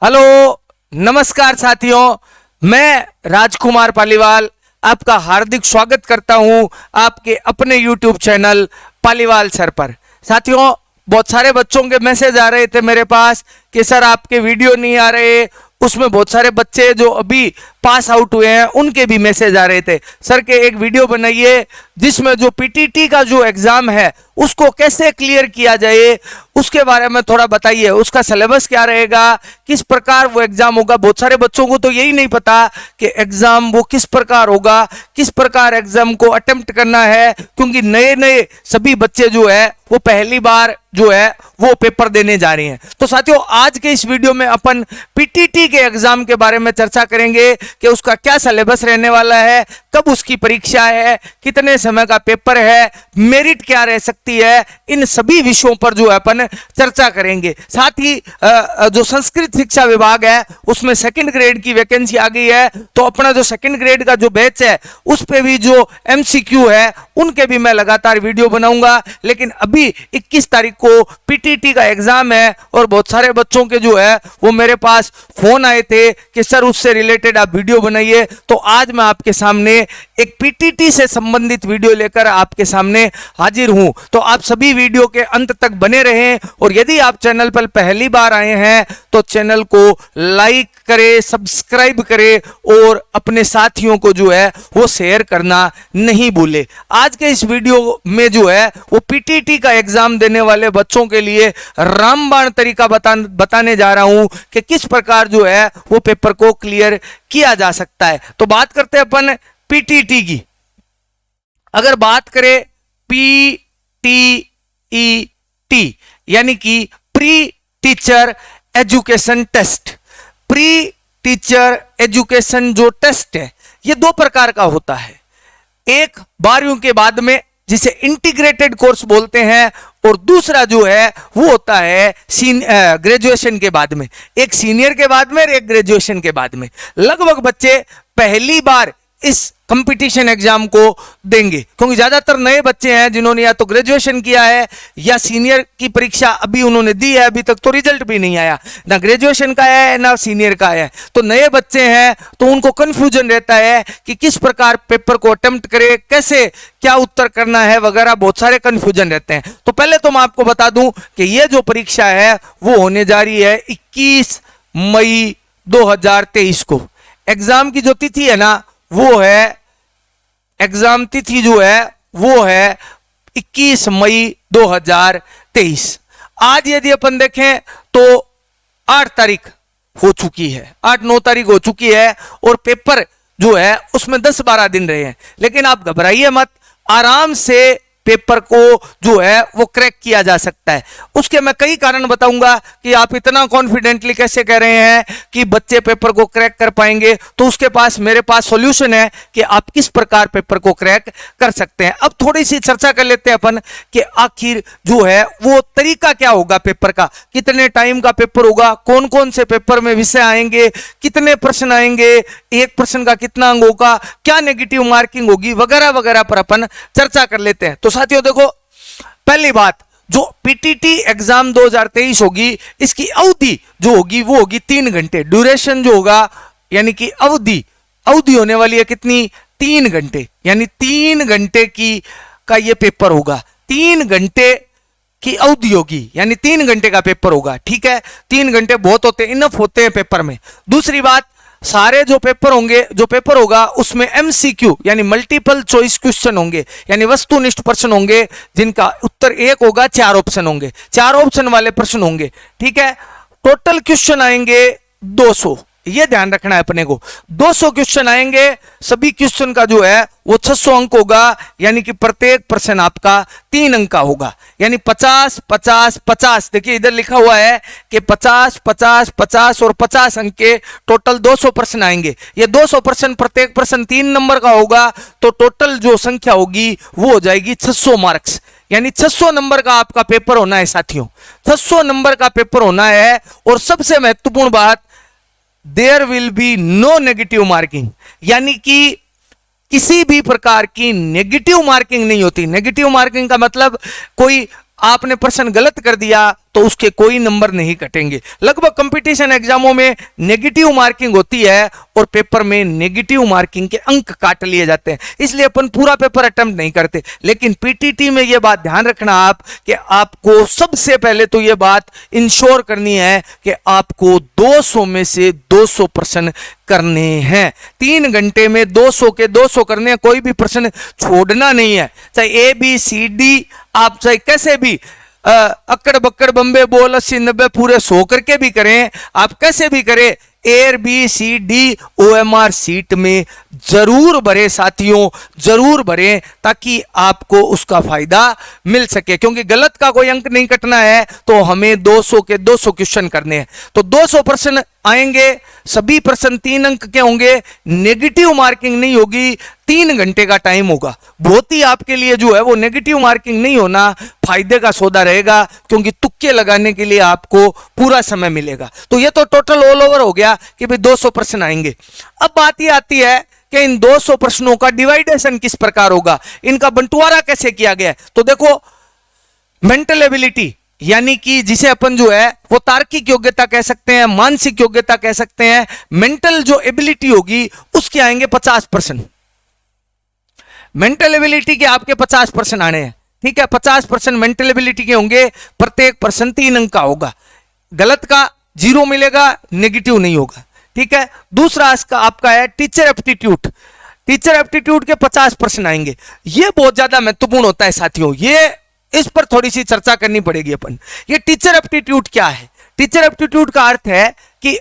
Hello, नमस्कार साथियों। मैं राजकुमार पालीवाल आपका हार्दिक स्वागत करता हूं आपके अपने YouTube चैनल पालीवाल सर पर। साथियों, बहुत सारे बच्चों के मैसेज आ रहे थे मेरे पास कि सर आपके वीडियो नहीं आ रहे। उसमें बहुत सारे बच्चे जो अभी पास आउट हुए हैं उनके भी मैसेज आ रहे थे, सर के एक वीडियो बनाइए जिसमें जो पीटीटी का जो एग्जाम है उसको कैसे क्लियर किया जाए उसके बारे में थोड़ा बताइए। उसका सिलेबस क्या रहेगा, किस प्रकार वो एग्जाम होगा। बहुत सारे बच्चों को तो यही नहीं पता कि एग्जाम वो किस प्रकार होगा, किस प्रकार एग्जाम को अटेम्प्ट करना है, क्योंकि नए नए सभी बच्चे जो है वो पहली बार जो है वो पेपर देने जा रहे हैं। तो साथियों, आज के इस वीडियो में अपन पीटीटी के एग्जाम के बारे में चर्चा करेंगे कि उसका क्या सिलेबस रहने वाला है, कब उसकी परीक्षा है, कितने समय का पेपर है, मेरिट क्या रह सकती है, इन सभी विषयों पर जो है अपन चर्चा करेंगे। साथ ही जो संस्कृत शिक्षा विभाग है उसमें सेकंड ग्रेड की वैकेंसी आ गई है, तो अपना जो सेकंड ग्रेड का जो बैच है उस पे भी जो एमसीक्यू है उनके भी मैं लगातार वीडियो बनाऊंगा। लेकिन अभी 21 तारीख को पीटीटी का एग्जाम है और बहुत सारे बच्चों के जो है वो मेरे पास फोन आए थे कि सर उससे रिलेटेड आप वीडियो बनाइए। तो आज मैं आपके सामने एक पीटीटी से संबंधित वीडियो लेकर आपके सामने हाजिर हूं। तो आप सभी वीडियो के अंत तक बने रहें, और यदि आप चैनल पर पहली बार आए हैं तो चैनल को लाइक करें, सब्सक्राइब करें और अपने साथियों को जो है वो शेयर करना नहीं भूले। आज के इस वीडियो में जो है वो पीटीटी का एग्जाम देने वाले बच्चों के लिए रामबाण तरीका बताने जा रहा हूं कि किस प्रकार जो है वो पेपर को क्लियर किया जा सकता है। तो बात करते हैं अपन पीटीटी की। अगर बात करें पीटीई यानी कि pre teacher education test, pre teacher education जो टेस्ट है ये दो प्रकार का होता है। एक 12वीं के बाद में जिसे इंटीग्रेटेड कोर्स बोलते हैं, और दूसरा जो है वो होता है ग्रेजुएशन के बाद में। एक सीनियर के बाद में और एक ग्रेजुएशन के बाद में। लगभग बच्चे पहली बार इस कंपटीशन एग्जाम को देंगे, क्योंकि ज्यादातर नए बच्चे हैं जिन्होंने या तो ग्रेजुएशन किया है या सीनियर की परीक्षा अभी उन्होंने दी है, अभी तक तो रिजल्ट भी नहीं आया, ना ग्रेजुएशन का है ना सीनियर का है। तो नए बच्चे हैं तो उनको कंफ्यूजन रहता है कि किस प्रकार पेपर को अटेम्प्ट करें, कैसे क्या उत्तर करना है वगैरह, बहुत सारे कंफ्यूजन रहते हैं। तो पहले तो मैं आपको बता दूं कि यह जो परीक्षा है वो होने जा रही है 21 मई 2023 को। एग्जाम की जो तिथि है ना वो है, एग्जाम तिथि जो है वो है 21 मई 2023। आज यदि अपन देखें तो 8 तारीख हो चुकी है, 8-9 तारीख हो चुकी है, और पेपर जो है उसमें 10-12 दिन रहे हैं। लेकिन आप घबराइए मत, आराम से पेपर को जो है वो क्रैक किया जा सकता है। उसके मैं कई कारण बताऊंगा कि आप इतना कॉन्फिडेंटली कैसे कह रहे हैं कि बच्चे पेपर को क्रैक कर पाएंगे। तो उसके पास मेरे पास सॉल्यूशन है कि आप किस प्रकार पेपर को क्रैक कर सकते हैं। अब थोड़ी सी चर्चा कर लेते हैं अपन कि आखिर जो है वो तरीका क्या होगा पेपर का, कितने टाइम का पेपर होगा, कौन कौन से पेपर में विषय आएंगे, कितने प्रश्न आएंगे, एक प्रश्न का कितना अंक होगा, क्या नेगेटिव मार्किंग होगी वगैरह वगैरह पर अपन चर्चा कर लेते हैं। तो साथियों देखो, पहली बात, जो पीटीटी एग्जाम 2023 होगी इसकी अवधि जो होगी वो होगी 3 घंटे। ड्यूरेशन जो होगा यानी कि अवधि होने वाली है कितनी, 3 घंटे, यानी 3 घंटे की का ये पेपर होगा। 3 घंटे की अवधि होगी यानी 3 घंटे का पेपर होगा। ठीक है, 3 घंटे बहुत होते हैं, इनफ होते हैं पेपर में। दूसरी बात, सारे जो पेपर होगा उसमें एमसीक्यू यानी मल्टीपल चॉइस क्वेश्चन होंगे, यानी वस्तुनिष्ठ प्रश्न होंगे जिनका उत्तर एक होगा, 4 ऑप्शन होंगे, 4 ऑप्शन वाले प्रश्न होंगे। ठीक है, टोटल क्वेश्चन आएंगे 200, ये ध्यान रखना है अपने को। 200 क्वेश्चन आएंगे, सभी क्वेश्चन का जो है वो 600 अंक होगा, यानी कि प्रत्येक प्रश्न आपका 3 अंक का होगा, यानी 50 50 50। देखिए इधर लिखा हुआ है कि 50 50 50 और 50 अंक के टोटल 200 प्रश्न आएंगे। ये 200 प्रश्न, प्रत्येक प्रश्न 3 नंबर का होगा, तो टोटल जो संख्या होगी वो हो जाएगी 600 मार्क्स, यानी 600 नंबर का आपका पेपर होना है साथियों, 600 नंबर का पेपर होना है। और सबसे महत्वपूर्ण बात, there will be no negative marking, यानी कि किसी भी प्रकार की नेगेटिव मार्किंग नहीं होती। नेगेटिव मार्किंग का मतलब कोई आपने प्रश्न गलत कर दिया तो उसके कोई नंबर नहीं कटेंगे। लगभग कंपटीशन एग्जामों में नेगेटिव मार्किंग होती है और पेपर में नेगेटिव मार्किंग के अंक काट लिए जाते हैं, इसलिए अपन पूरा पेपर अटेम्प्ट नहीं करते। लेकिन पीटीटी में यह बात ध्यान रखना आप कि आपको सबसे पहले तो यह बात इंश्योर करनी है कि आपको 200 में से 200 प्रश्न करने हैं। 3 घंटे में 200 के 200 करने हैं, कोई भी प्रश्न छोड़ना नहीं है। चाहे ABCD आप चाहे कैसे भी अक्कड़ बक्कड़ बम्बे बोल 80-90 पूरे 100 करके भी करें, आप कैसे भी करें, ABCD OMR सीट में जरूर भरे साथियों, जरूर भरें, ताकि आपको उसका फायदा मिल सके। क्योंकि गलत का कोई अंक नहीं कटना है, तो हमें 200 के 200 क्वेश्चन करने हैं। तो 200 प्रश्न आएंगे, सभी प्रश्न 3 अंक के होंगे, नेगेटिव मार्किंग नहीं होगी, 3 घंटे का टाइम होगा। बहुत ही आपके लिए जो है वो नेगेटिव मार्किंग नहीं होना फायदे का सौदा रहेगा, क्योंकि तुक्के लगाने के लिए आपको पूरा समय मिलेगा। तो ये तो टोटल ऑल ओवर हो गया कि भाई 200 प्रश्न आएंगे। अब बात ये आती है कि इन 200 प्रश्नों का डिवाइडेशन किस प्रकार होगा, इनका बंटवारा कैसे किया गया है। तो देखो, मेंटल एबिलिटी यानी कि जिसे अपन जो है वो तार्किक योग्यता कह सकते हैं, मानसिक योग्यता कह सकते हैं, मेंटल जो एबिलिटी होगी उसके आएंगे 50%। मेंटल एबिलिटी के आपके 50% आने हैं, ठीक है। 50% मेंटल एबिलिटी के होंगे, प्रत्येक प्रश्न 3 अंक का होगा। गलत का 0 मिलेगा, नेगेटिव नहीं होगा, ठीक है। दूसरा इसका आपका है टीचर एप्टीट्यूड। टीचर एप्टीट्यूड के 50% आएंगे। ये बहुत ज्यादा महत्वपूर्ण होता है साथियों, ये इस पर थोड़ी सी चर्चा करनी पड़ेगी अपन। ये टीचर एप्टीट्यूड क्या है? टीचर एप्टीट्यूड का अर्थ है कि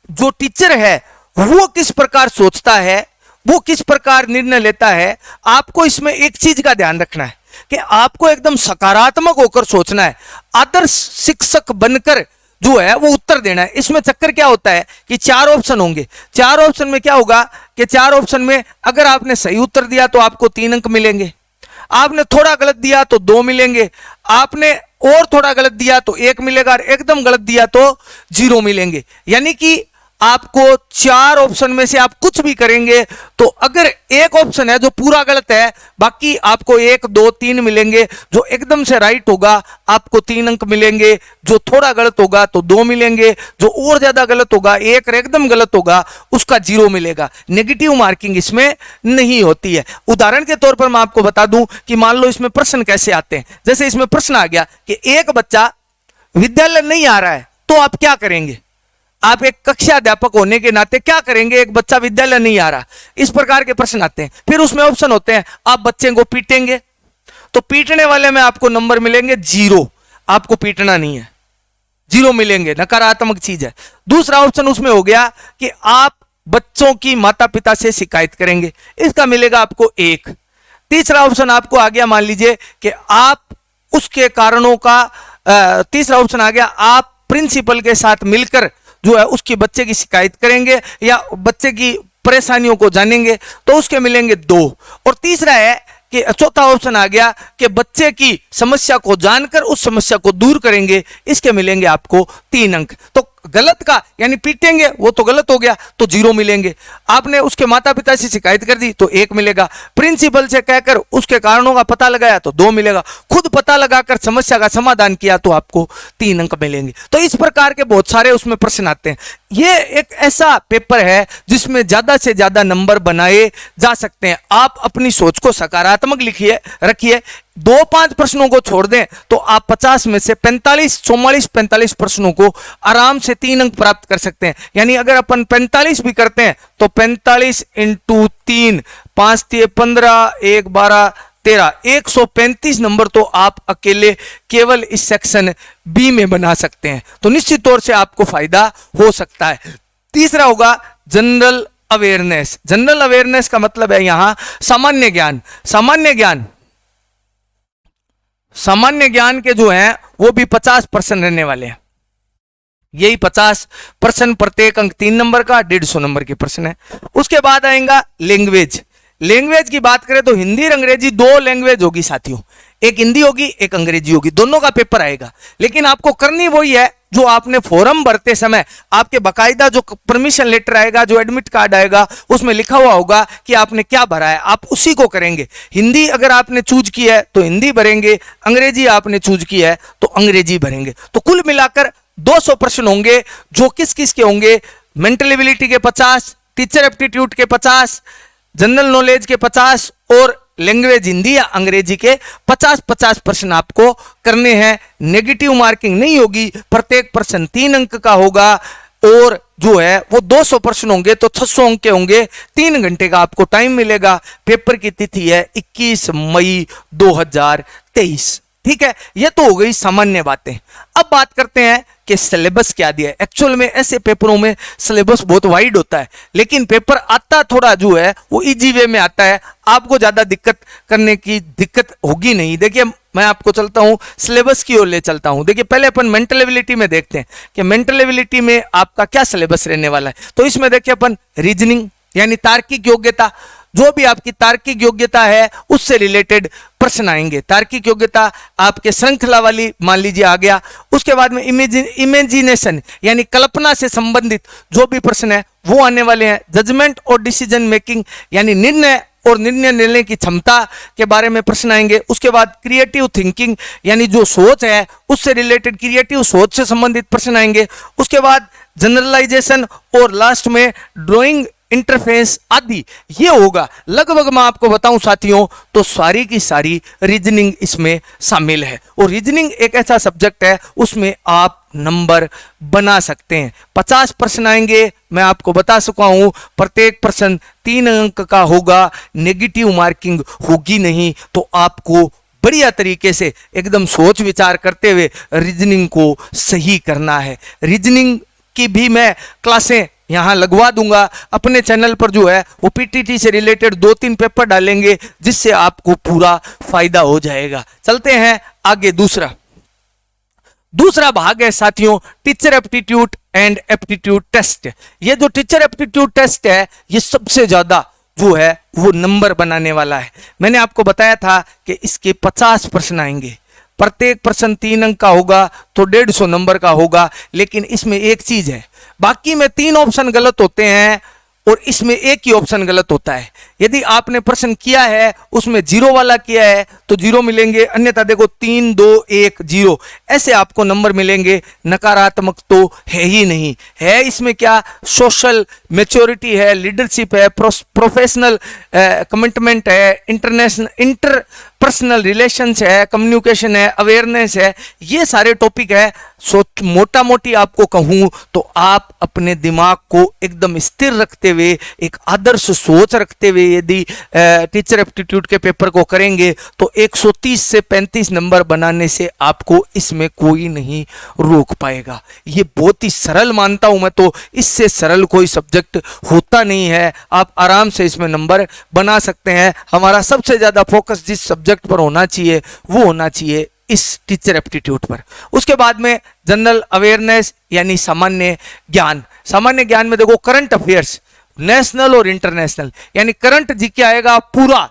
जो टीचर है वो किस प्रकार सोचता है, वो किस प्रकार निर्णय लेता है। आपको इसमें एक चीज का ध्यान रखना है कि आपको एकदम सकारात्मक होकर सोचना है, आदर्श शिक्षक बनकर जो है वो उत्तर देना है। इसमें चक्कर क्या होता है कि 4 ऑप्शन होंगे। 4 ऑप्शन में क्या होगा कि 4 ऑप्शन में अगर आपने सही उत्तर दिया तो आपको 3 अंक मिलेंगे, आपने थोड़ा गलत दिया तो 2 मिलेंगे, आपने और थोड़ा गलत दिया तो 1 मिलेगा, और एकदम गलत दिया तो 0 मिलेंगे। यानी कि आपको 4 ऑप्शन में से आप कुछ भी करेंगे तो अगर एक ऑप्शन है जो पूरा गलत है, बाकी आपको 1, 2, 3 मिलेंगे। जो एकदम से राइट होगा आपको 3 अंक मिलेंगे, जो थोड़ा गलत होगा तो 2 मिलेंगे, जो और ज्यादा गलत होगा, 1 एकदम गलत होगा, उसका 0 मिलेगा। नेगेटिव मार्किंग इसमें नहीं होती है। उदाहरण के तौर पर मैं आपको बता दूं कि मान लो इसमें प्रश्न कैसे आते हैं। जैसे इसमें प्रश्न आ गया कि एक बच्चा विद्यालय नहीं आ रहा है, तो आप क्या करेंगे? आप एक कक्षा अध्यापक होने के नाते क्या करेंगे? एक बच्चा विद्यालय नहीं आ रहा, इस प्रकार के प्रश्न आते हैं। फिर उसमें ऑप्शन होते हैं, आप बच्चे को पीटेंगे, तो पीटने वाले में आपको नंबर मिलेंगे 0, आपको पीटना नहीं है, 0 मिलेंगे, नकारात्मक चीज है। दूसरा ऑप्शन उसमें हो गया कि आप बच्चों की माता पिता से शिकायत करेंगे, इसका मिलेगा आपको 1। तीसरा ऑप्शन आपको आ गया, मान लीजिए कि आप उसके कारणों का तीसरा ऑप्शन आ गया, आप प्रिंसिपल के साथ मिलकर जो है उसके बच्चे की शिकायत करेंगे या बच्चे की परेशानियों को जानेंगे, तो उसके मिलेंगे 2। और तीसरा है कि चौथा ऑप्शन आ गया कि बच्चे की समस्या को जानकर उस समस्या को दूर करेंगे, इसके मिलेंगे आपको 3 अंक। तो गलत का यानी पीटेंगे वो तो गलत हो गया, तो 0 मिलेंगे। आपने उसके माता पिता से शिकायत कर दी तो 1 मिलेगा। प्रिंसिपल से कहकर उसके कारणों का पता लगाया तो 2 मिलेगा। खुद पता लगाकर समस्या का समाधान किया तो आपको 3 अंक मिलेंगे। तो इस प्रकार के बहुत सारे उसमें प्रश्न आते हैं। ये एक ऐसा पेपर है जिसमें ज्यादा से ज्यादा नंबर बनाए जा सकते हैं। आप अपनी सोच को सकारात्मक लिखिए, रखिए। 2-5 प्रश्नों को छोड़ दें तो आप 50 में से 45 प्रश्नों को आराम से 3 अंक प्राप्त कर सकते हैं। यानी अगर अपन 45 भी करते हैं तो 45 × 3, 5 × 15, 1 × 12, 13, 135 नंबर तो आप अकेले केवल इस सेक्शन बी में बना सकते हैं। तो निश्चित तौर से आपको फायदा हो सकता है। तीसरा होगा जनरल अवेयरनेस। जनरल अवेयरनेस का मतलब है यहां सामान्य ज्ञान। सामान्य ज्ञान के जो हैं वो भी 50% रहने वाले हैं। यही 50% प्रत्येक अंक 3 नंबर का 150 नंबर के प्रश्न है। उसके बाद आएगा लैंग्वेज। लैंग्वेज की बात करें तो हिंदी और अंग्रेजी 2 लैंग्वेज होगी साथियों। एक हिंदी होगी एक अंग्रेजी होगी, दोनों का पेपर आएगा। लेकिन आपको करनी वही है जो आपने फॉर्म भरते समय आपके बकायदा जो परमिशन लेटर आएगा, जो एडमिट कार्ड आएगा, उसमें लिखा हुआ होगा कि आपने क्या भरा है, आप उसी को करेंगे। हिंदी अगर आपने चूज किया है तो हिंदी भरेंगे, अंग्रेजी आपने चूज किया है तो अंग्रेजी भरेंगे। तो कुल मिलाकर 200 प्रश्न होंगे, जो किस किस के होंगे, मेंटल एबिलिटी के 50, टीचर एप्टीट्यूड के 50, जनरल नॉलेज के 50 और लैंग्वेज हिंदी या अंग्रेजी के 50-50 प्रश्न आपको करने हैं। नेगेटिव मार्किंग नहीं होगी, प्रत्येक प्रश्न 3 अंक का होगा और जो है वो 200 प्रश्न होंगे तो 600 अंक के होंगे। 3 घंटे का आपको टाइम मिलेगा। पेपर की तिथि है 21 मई 2023। ठीक है, ये तो हो गई सामान्य बातें। अब बात करते हैं कि सिलेबस क्या दिया है। एक्चुअल में ऐसे पेपरों में सिलेबस बहुत वाइड होता है, लेकिन पेपर आता थोड़ा जो है वो इजी वे में आता है, आपको ज्यादा दिक्कत होगी नहीं। देखिए मैं आपको चलता हूं सिलेबस की ओर ले चलता हूं। देखिए पहले अपन मेंटल एबिलिटी में देखते हैं कि मेंटल एबिलिटी में आपका क्या सिलेबस रहने वाला है। तो इसमें देखिए अपन रीजनिंग यानी तार्किक योग्यता, जो भी आपकी तार्किक योग्यता है उससे रिलेटेड प्रश्न आएंगे। तार्किक योग्यता आपके श्रृंखला वाली मान लीजिए आ गया। उसके बाद में इमेजिनेशन यानी कल्पना से संबंधित जो भी प्रश्न है वो आने वाले हैं। जजमेंट और डिसीजन मेकिंग यानी निर्णय और निर्णय लेने की क्षमता के बारे में प्रश्न आएंगे। उसके बाद क्रिएटिव थिंकिंग यानी जो सोच है उससे रिलेटेड क्रिएटिव सोच से संबंधित प्रश्न आएंगे। उसके बाद जनरलाइजेशन और लास्ट में ड्राइंग इंटरफेस आदि ये होगा। लगभग मैं आपको बताऊं साथियों तो सारी की सारी रीजनिंग इसमें शामिल है। और रीजनिंग एक ऐसा सब्जेक्ट है उसमें आप नंबर बना सकते हैं। 50 प्रश्न आएंगे, मैं आपको बता चुका हूं प्रत्येक प्रश्न 3 अंक का होगा, नेगेटिव मार्किंग होगी नहीं। तो आपको बढ़िया तरीके से एकदम सोच विचार करते हुए रीजनिंग को सही करना है। रीजनिंग की भी मैं क्लासें यहां लगवा दूंगा अपने चैनल पर। जो है वो पीटीटी से रिलेटेड 2-3 पेपर डालेंगे जिससे आपको पूरा फायदा हो जाएगा। चलते हैं आगे। दूसरा भाग है साथियों teacher aptitude and aptitude test. ये जो टीचर एप्टीट्यूड टेस्ट है ये सबसे ज्यादा जो है वो नंबर बनाने वाला है। मैंने आपको बताया था कि इसके 50 प्रश्न आएंगे, प्रत्येक प्रश्न 3 अंक का होगा तो 150 नंबर का होगा। लेकिन इसमें एक चीज है, बाकी में 3 ऑप्शन गलत होते हैं और इसमें एक ही ऑप्शन गलत होता है। यदि आपने प्रश्न किया है उसमें 0 वाला किया है तो 0 मिलेंगे, अन्यथा देखो 3, 2, 1, 0 ऐसे आपको नंबर मिलेंगे। नकारात्मक तो है ही नहीं है। इसमें क्या सोशल मैच्योरिटी है, लीडरशिप है, प्रोफेशनल कमिटमेंट है, इंटरपर्सनल रिलेशंस है, कम्युनिकेशन है, अवेयरनेस है, ये सारे टॉपिक है। मोटा मोटी आपको कहूं तो आप अपने दिमाग को एकदम स्थिर रखते हुए, एक आदर्श सोच रखते हुए यदि टीचर एप्टीट्यूड के पेपर को करेंगे तो 130 से 35 नंबर बनाने से आपको इसमें कोई नहीं रोक पाएगा। ये बहुत ही सरल मानता हूं मैं तो, इससे सरल कोई सब्जेक्ट होता नहीं है। आप आराम से इसमें नंबर बना सकते हैं। हमारा सबसे ज्यादा फोकस जिस सब्जेक्ट पर होना चाहिए वो होना चाहिए इस टीचर एप्टीट्यूड पर। उसके बाद में जनरल अवेयरनेस यानी सामान्य ज्ञान। सामान्य ज्ञान में देखो करंट अफेयर्स, नेशनल और इंटरनेशनल यानी करंट जीके आएगा, पूरा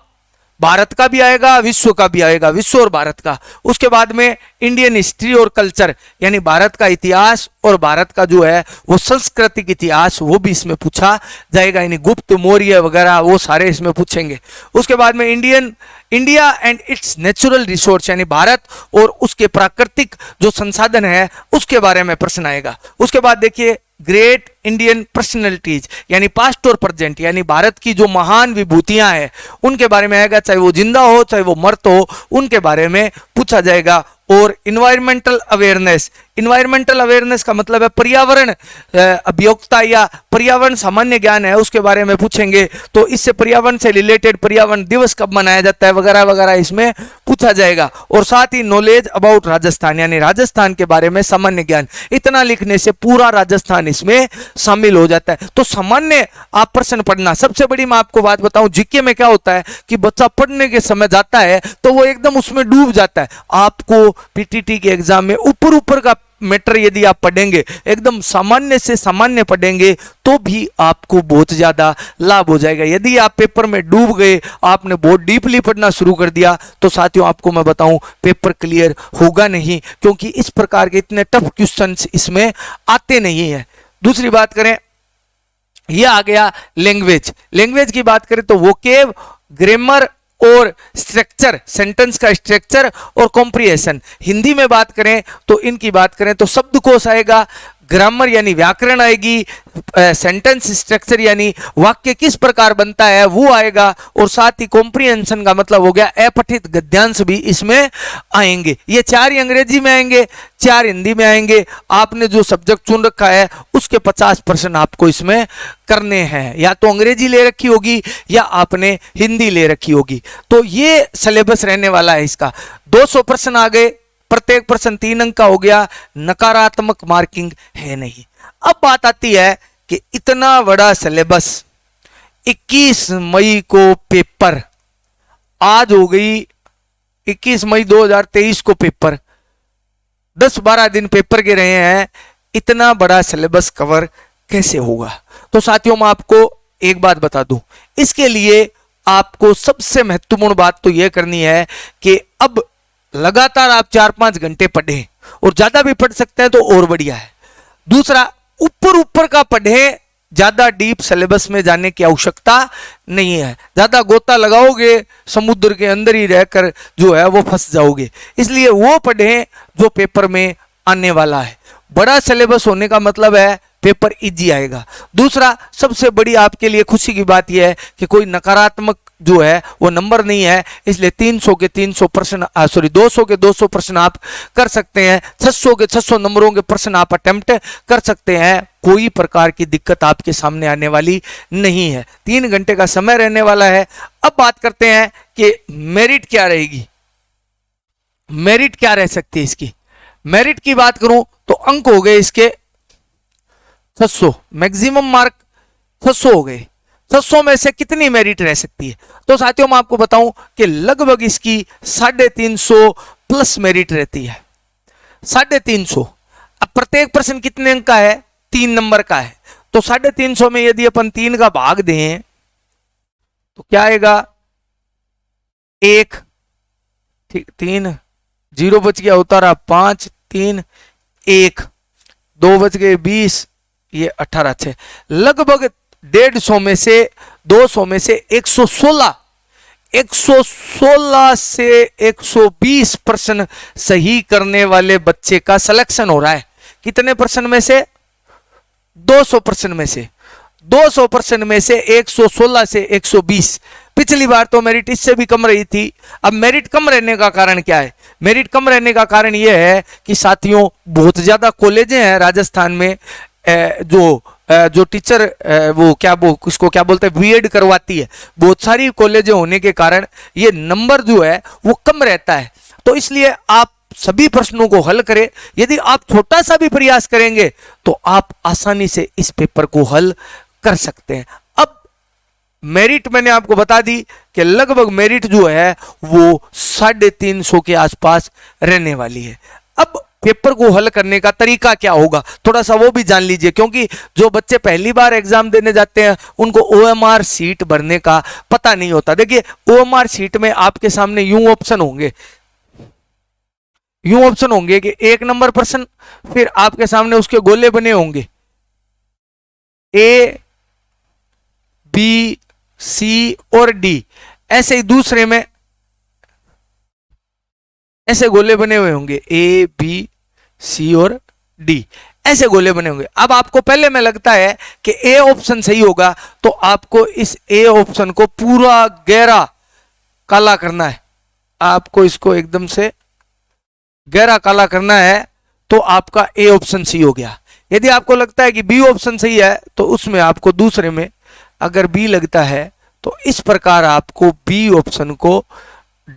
भारत का भी आएगा, विश्व का भी आएगा, विश्व और भारत का। उसके बाद में इंडियन हिस्ट्री और कल्चर यानी भारत का इतिहास और भारत का जो है वो सांस्कृतिक इतिहास वो भी इसमें पूछा जाएगा, यानी गुप्त मौर्य वगैरह वो सारे इसमें पूछेंगे। उसके बाद में India and it's natural resource यानी भारत और उसके प्राकृतिक जो संसाधन है उसके बारे में प्रश्न आएगा। उसके बाद देखिए ग्रेट इंडियन पर्सनैलिटीज यानी पास्ट और प्रेजेंट यानी भारत की जो महान विभूतियां हैं उनके बारे में आएगा, चाहे वो जिंदा हो चाहे वो मर्त हो उनके बारे में पूछा जाएगा। और इन्वायरमेंटल अवेयरनेस का मतलब है पर्यावरण अभियोक्ता या पर्यावरण सामान्य ज्ञान है उसके बारे में पूछेंगे। तो इससे पर्यावरण से रिलेटेड पर्यावरण दिवस कब मनाया जाता है वगैरह वगैरह इसमें पूछा जाएगा। और साथ ही नॉलेज अबाउट राजस्थान यानी राजस्थान के बारे में सामान्य ज्ञान, इतना लिखने से पूरा राजस्थान इसमें शामिल हो जाता है। तो सामान्य आप प्रश्न पढ़ना। सबसे बड़ी मैं आपको बात बताऊं, जीके में क्या होता है कि बच्चा पढ़ने के समय जाता है तो वो एकदम उसमें डूब जाता है। आपको पीटीटी के एग्जाम में ऊपर का मैटर यदि आप पढ़ेंगे, एकदम सामान्य से सामान्य पढ़ेंगे, तो भी आपको बहुत ज्यादा लाभ हो जाएगा। यदि आप पेपर में डूब गए, आपने बहुत डीपली पढ़ना शुरू कर दिया, तो साथियों आपको मैं बताऊं पेपर क्लियर होगा नहीं, क्योंकि इस प्रकार के इतने टफ क्वेश्चंस इसमें आते नहीं है। दूसरी बात करें, यह आ गया लैंग्वेज। लैंग्वेज की बात करें तो वोकेब, ग्रामर और स्ट्रक्चर, सेंटेंस का स्ट्रक्चर और कॉम्प्रिहेंशन। हिंदी में बात करें तो इनकी बात करें तो शब्दकोश आएगा, ग्रामर यानी व्याकरण आएगी, सेंटेंस स्ट्रक्चर यानी वाक्य किस प्रकार बनता है वो आएगा, और साथ ही कॉम्प्रिहेंशन का मतलब हो गया अपठित गद्यांश भी इसमें आएंगे। ये 4 ही अंग्रेजी में आएंगे, 4 हिंदी में आएंगे। आपने जो सब्जेक्ट चुन रखा है उसके 50% आपको इसमें करने हैं, या तो अंग्रेजी ले रखी होगी या आपने हिंदी ले रखी होगी। तो ये सिलेबस रहने वाला है इसका। 200 प्रश्न आ गए, प्रत्येक प्रश्न 3 अंक का हो गया, नकारात्मक मार्किंग है नहीं। अब बात आती है कि इतना बड़ा सिलेबस, 21 मई को पेपर, आज हो गई 21 मई 2023 को पेपर, 10-12 दिन पेपर के रहे हैं, इतना बड़ा सिलेबस कवर कैसे होगा? तो साथियों मैं आपको एक बात बता दूं, इसके लिए आपको सबसे महत्वपूर्ण बात तो यह करनी है कि अब लगातार आप 4-5 घंटे पढ़ें, और ज्यादा भी पढ़ सकते हैं तो और बढ़िया है। दूसरा, ऊपर ऊपर का पढ़ें, ज्यादा डीप सिलेबस में जाने की आवश्यकता नहीं है। ज्यादा गोता लगाओगे समुद्र के अंदर ही रहकर जो है वो फंस जाओगे। इसलिए वो पढ़ें जो पेपर में आने वाला है। बड़ा सिलेबस होने का मतलब है पेपर इजी आएगा। दूसरा, सबसे बड़ी आपके लिए खुशी की बात यह है कि कोई नकारात्मक जो है वो नंबर नहीं है, इसलिए 300 के 300 प्रश्न, 200 के 200 प्रश्न आप कर सकते हैं, 600 के 600 नंबरों के प्रश्न आप अटेम्प्ट कर सकते हैं। कोई प्रकार की दिक्कत आपके सामने आने वाली नहीं है। 3 घंटे का समय रहने वाला है। अब बात करते हैं कि मेरिट क्या रहेगी, मेरिट क्या रह सकती है इसकी। मेरिट की बात करूं तो अंक हो गए इसके 600, मैक्सिमम मार्क 600 हो गए। 600 में से कितनी मेरिट रह सकती है? तो साथियों मैं आपको बताऊं कि लगभग इसकी 350 प्लस मेरिट रहती है, 350। अब प्रत्येक प्रश्न कितने अंक का है? 3 नंबर का है। तो 350 में यदि अपन 3 का भाग दें तो क्या आएगा? 1, ठीक, 3, 0 बच गया, उतारा 5, 3, 1, 2 बच गए 20, ये 18 6, लगभग 150 में से 200 में से 116 से 120 प्रश्न सही करने वाले बच्चे का सिलेक्शन हो रहा है। कितने प्रश्न में से? 200 प्रश्न में से। 200 प्रश्न में से 116 से 120। पिछली बार तो मेरिट इससे भी कम रही थी। अब मेरिट कम रहने का कारण क्या है? मेरिट कम रहने का कारण यह है कि साथियों बहुत ज्यादा कॉलेजें हैं राजस्थान में जो टीचर वो किसको क्या बोलते हैं, बीएड करवाती है। बहुत सारी कॉलेजें होने के कारण ये नंबर जो है वो कम रहता है। तो इसलिए आप सभी प्रश्नों को हल करें। यदि आप छोटा सा भी प्रयास करेंगे तो आप आसानी से इस पेपर को हल कर सकते हैं। अब मेरिट मैंने आपको बता दी कि लगभग मेरिट जो है वो 350 के आसपास रहने वाली है। अब पेपर को हल करने का तरीका क्या होगा थोड़ा सा वो भी जान लीजिए, क्योंकि जो बच्चे पहली बार एग्जाम देने जाते हैं उनको ओएमआर सीट भरने का पता नहीं होता। देखिए ओएमआर सीट में आपके सामने यूं ऑप्शन होंगे कि 1 नंबर प्रश्न, फिर आपके सामने उसके गोले बने होंगे ए, बी, सी और डी। ऐसे ही दूसरे में ऐसे गोले बने हुए होंगे ए, बी, सी और डी, ऐसे गोले बने होंगे। अब आपको पहले में लगता है कि ए ऑप्शन सही होगा, तो आपको इस ए ऑप्शन को पूरा गहरा काला करना है। आपको इसको एकदम से गहरा काला करना है तो आपका ए ऑप्शन सही हो गया। यदि आपको लगता है कि बी ऑप्शन सही है तो उसमें आपको दूसरे में अगर बी लगता है तो इस प्रकार आपको बी ऑप्शन को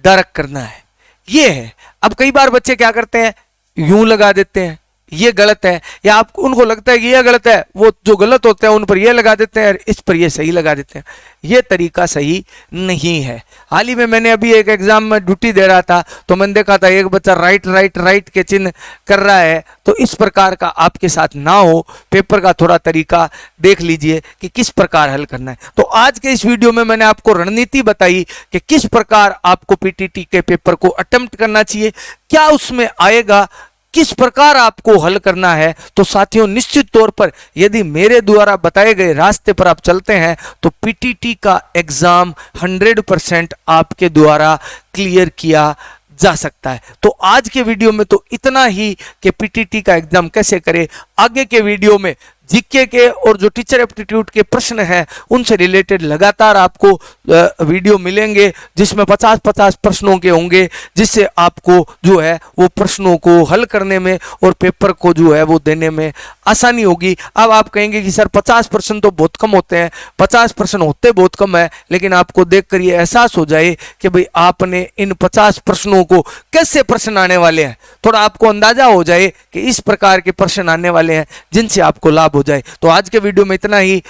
डार्क करना है। ये है। अब कई बार बच्चे क्या करते हैं, यूं लगा देते हैं ये गलत है, या आप उनको लगता है कि ये गलत है, वो जो गलत होते हैं उन पर ये लगा देते हैं, इस पर ये सही लगा देते हैं। ये तरीका सही नहीं है। हाल ही में मैंने अभी एक एग्जाम में ड्यूटी दे रहा था, तो मैंने देखा था एक बच्चा राइट राइट राइट के चिन्ह कर रहा है। तो इस प्रकार का आपके साथ ना हो, पेपर का थोड़ा तरीका देख लीजिए कि किस प्रकार हल करना है। तो आज के इस वीडियो में मैंने आपको रणनीति बताई कि किस प्रकार आपको पीटीटी के पेपर को अटेम्प्ट करना चाहिए, क्या उसमें आएगा, किस प्रकार आपको हल करना है। तो साथियों, निश्चित तौर पर यदि मेरे द्वारा बताए गए रास्ते पर आप चलते हैं तो पीटीटी का एग्जाम 100% आपके द्वारा क्लियर किया जा सकता है। तो आज के वीडियो में तो इतना ही कि पीटीटी का एग्जाम कैसे करें। आगे के वीडियो में जीके के और जो टीचर एप्टीट्यूड के प्रश्न हैं उनसे रिलेटेड लगातार आपको वीडियो मिलेंगे, जिसमें 50-50 प्रश्नों के होंगे, जिससे आपको जो है वो प्रश्नों को हल करने में और पेपर को जो है वो देने में आसानी होगी। अब आप कहेंगे कि सर 50% तो बहुत कम होते हैं, 50% होते बहुत कम है, लेकिन आपको देखकर ये एहसास हो जाए कि भाई आपने इन 50 प्रश्नों को कैसे प्रश्न आने वाले हैं, थोड़ा आपको अंदाजा हो जाए कि इस प्रकार के प्रश्न आने वाले हैं जिनसे आपको लाभ हो जाए। तो आज के वीडियो में इतना ही।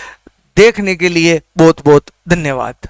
देखने के लिए बहुत बहुत धन्यवाद।